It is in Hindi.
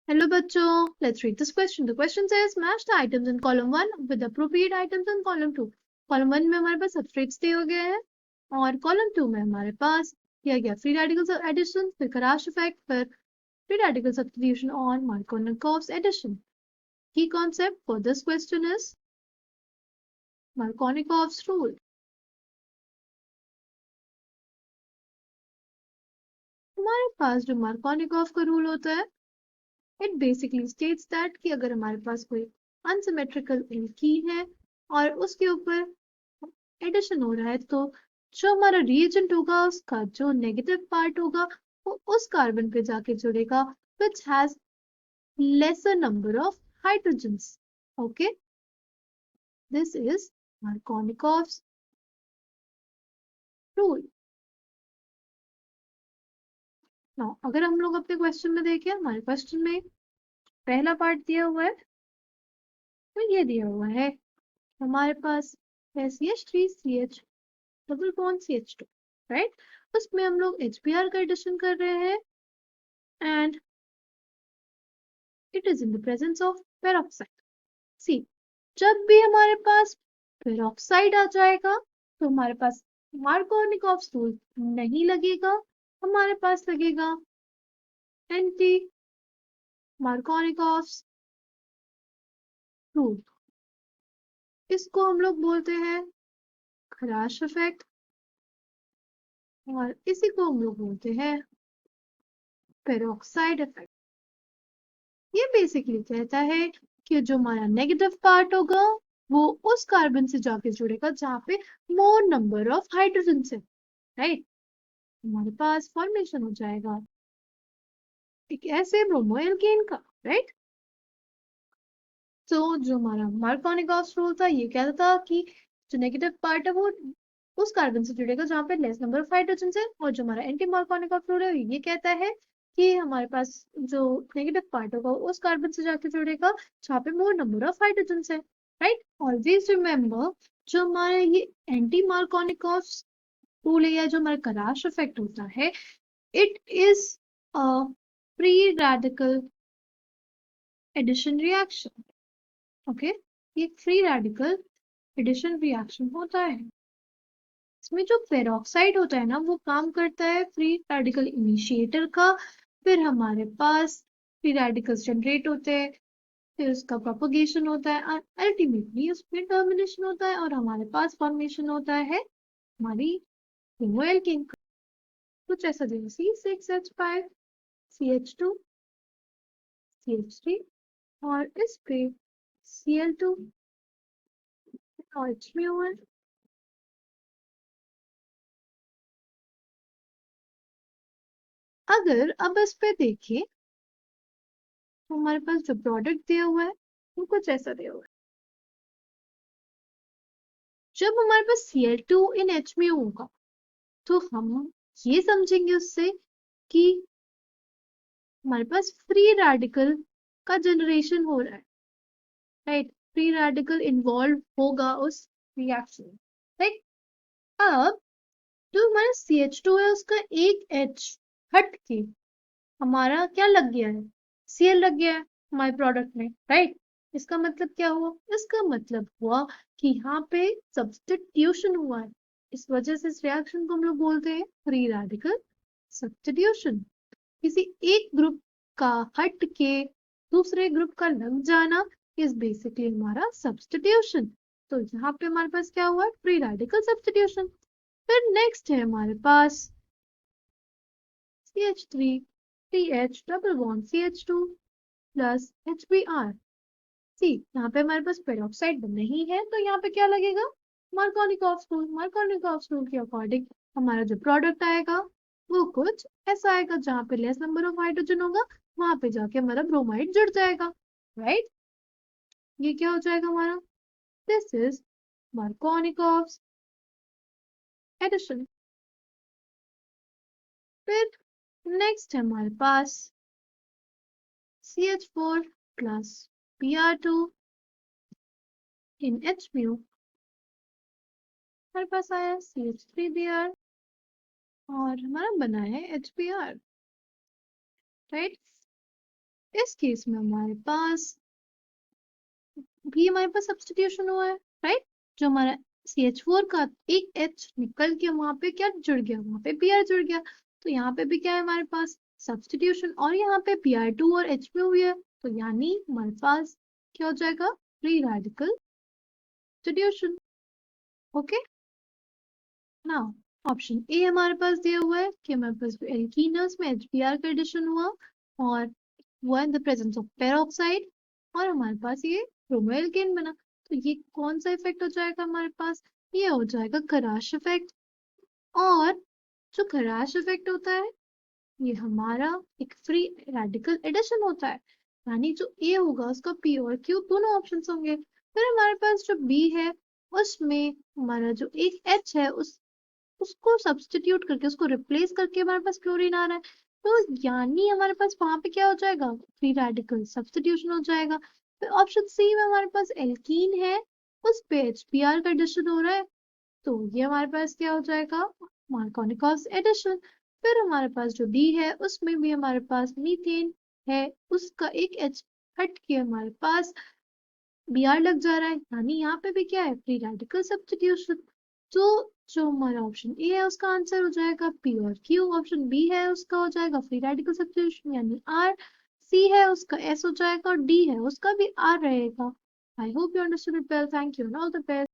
Hello बच्चों, let's read this question. The question says match the items in column 1 with the appropriate items in column 2. Column 1 में हमारे पास substrates दिए हो गए हैं और column 2 में हमारे पास दिया गया free radical addition, फिर Karash effect, फिर free radical substitution और Markovnikov's addition. Key concept for this question is Markovnikov's rule. हमारे पास जो Markovnikov का रूल होता है it basically states that कि अगर हमारे पास कोई unsymmetrical की है और उसके ऊपर एडिशन हो रहा है तो जो हमारा रिएजेंट होगा उसका जो नेगेटिव पार्ट होगा वो उस कार्बन पे जाके जुड़ेगा which has lesser number of hydrogens. Okay, this is Markovnikov's rule. Now अगर हम लोग अपने क्वेश्चन में देखें हमारे क्वेश्चन में पहला पार्ट दिया हुआ है तो ये दिया हुआ है हमारे पास CH3CH double bond CH2 right उसमें हम लोग HBr का एडिशन कर रहे हैं and it is in the presence of peroxide. See जब भी हमारे पास पेरोक्साइड आ जाएगा तो हमारे पास मार्कोनिकॉव्स रूल नहीं लगेगा, हमारे पास लगेगा एंटी मार्कोनिकॉव्स रूल. इसको हम लोग बोलते हैं खराश इफेक्ट और इसी को हम लोग बोलते हैं पेरोक्साइड इफेक्ट. ये बेसिकली कहता है कि जो हमारा नेगेटिव पार्ट होगा वो उस कार्बन से जाके जुड़ेगा जहाँ पे मोर नंबर ऑफ हाइड्रोजन है राइट. हमारे पास फॉर्मेशन हो जाएगा एक ऐसे ब्रोमो एल्केन का राइट. तो जो हमारा मार्कोनिकॉव्स रूल था ये कहता था कि जो नेगेटिव पार्ट है वो उस कार्बन से जुड़ेगा जहाँ पे लेस नंबर ऑफ हाइड्रोजन है और जो हमारा एंटी मार्कोनिकॉव्स रूल है ये कहता है कि हमारे पास जो नेगेटिव पार्ट होगा उस कार्बन से जाके जुड़ेगा जहाँ पे मोर नंबर ऑफ हाइड्रोजन है राइट. ऑलवेज रिमेम्बर जो हमारा ये एंटी मार्कोनिकॉव्स रूल है या जो हमारा कराश इफेक्ट होता है it is a free radical addition reaction. Okay ये फ्री रेडिकल एडिशन रिएक्शन होता है. इसमें जो पेरोक्साइड होता है ना वो काम करता है फ्री रेडिकल इनिशिएटर का, फिर हमारे पास फ्री रेडिकल्स जनरेट होते हैं, फिर उसका प्रोपगेशन होता है और अल्टीमेटली उसमें टर्मिनेशन होता है और हमारे पास फॉर्मेशन होता है हमारी होमोएल्केन का. कुछ ऐसा जैसे C6H5 CH2 CH3 और इस पे Cl2 और HMO. अगर अब इस पे देखें तो हमारे पास जो प्रोडक्ट दिया हुआ है वो कुछ ऐसा दिया हुआ है. जब हमारे पास Cl2 इन HMO होगा तो हम ये समझेंगे उससे कि हमारे पास फ्री रेडिकल का जनरेशन हो रहा है राइट. फ्री रेडिकल इन्वॉल्व होगा उस रिएक्शन में राइट. अब जो हमारा CH2 है उसका एक H हट के हमारा क्या लग गया है Cl लग गया है हमारे प्रोडक्ट में राइट. इसका मतलब क्या हुआ, इसका मतलब हुआ कि यहाँ पे सब्स्टिट्यूशन हुआ है. इस वजह से इस रिएक्शन को हम लोग बोलते हैं फ्री रेडिकल सब्स्टिट्यूशन. किसी एक ग्रुप का हट के दूसरे ग्रुप का लग जाना इज बेसिकली हमारा सब्स्टिट्यूशन. तो यहाँ पे हमारे पास क्या हुआ फ्री रेडिकल सब्स्टिट्यूशन. फिर नेक्स्ट है हमारे पास CH3 CH double bond CH2 plus HBr. सी यहाँ पे हमारे पास पेरोक्साइड नहीं है तो यहाँ पे क्या लगेगा मार्कोनिकॉव्स रूल. मार्कोनिकॉव्स रूल के अकॉर्डिंग हमारा जो प्रोडक्ट आएगा वो कुछ ऐसा आएगा जहाँ पे लेस नंबर ऑफ हाइड्रोजन होगा वहां पे जाके हमारा ब्रोमाइड जुड़ जाएगा राइट. ये क्या हो जाएगा हमारा दिस इज मार्कोनिकॉव्स एडिशन. फिर नेक्स्ट है हमारे पास CH4 प्लस Br2 इन HMO. हमारे पास आया CH3Br और हमारा बना है HBr राइट. इस केस में हमारे पास भी हमारे पास सब्स्टिट्यूशन हुआ है, राइट। जो हमारा CH4 का एक H निकल के वहां पे क्या जुड़ गया, वहां पे Br जुड़ गया। तो यहाँ पे भी क्या है हमारे पास सब्स्टिट्यूशन, और यहाँ पे Br2 और H में हुई है, तो यानी हमारे पास क्या हो जाएगा, free radical substitution. Okay, now option A हमारे पास दिया हुआ है कि हमारे पास एल्कीनस में HBr का एडिशन हुआ और हुआ इन द प्रेजेंस ऑफ पेरोक्साइड, और हमारे पास ये ब्रोमोएल्केन बना। तो ये कौन सा इफेक्ट हो जाएगा हमारे पास, ये हो जाएगा खराश इफेक्ट। और जो खराश इफेक्ट होता है ये हमारा एक फ्री रेडिकल एडिशन होता है, यानी जो ए होगा उसका पी और क्यू दोनों ऑप्शन होंगे। फिर हमारे पास जो बी है उसमें हमारा जो एक एच है उसको सब्स्टिट्यूट करके, उसको रिप्लेस करके हमारे पास क्लोरीन आ रहा है। तो यानी हमारे पास वहां पे क्या हो जाएगा, फ्री रेडिकल सब्स्टिट्यूशन हो जाएगा। फिर ऑप्शन सी में हमारे पास एल्कीन है, उस पे HBr का एडिशन हो रहा है, तो ये हमारे पास क्या हो जाएगा, मार्कोनिकॉस एडिशन। फिर हमारे पास जो डी है उसमें भी हमारे पास मीथेन है, उसका एक H हट के हमारे पास Br लग जा रहा है, यानी यहाँ पे भी क्या है, फ्री रेडिकल सब्स्टिट्यूशन। तो जो हमारा ऑप्शन ए है उसका आंसर हो जाएगा पी और क्यू, ऑप्शन बी है उसका हो जाएगा फ्री रेडिकल सब्स्टिट्यूशन यानी आर, सी है उसका एस हो जाएगा, और डी है उसका भी आर रहेगा। I hope you understood it well, thank you and all the best.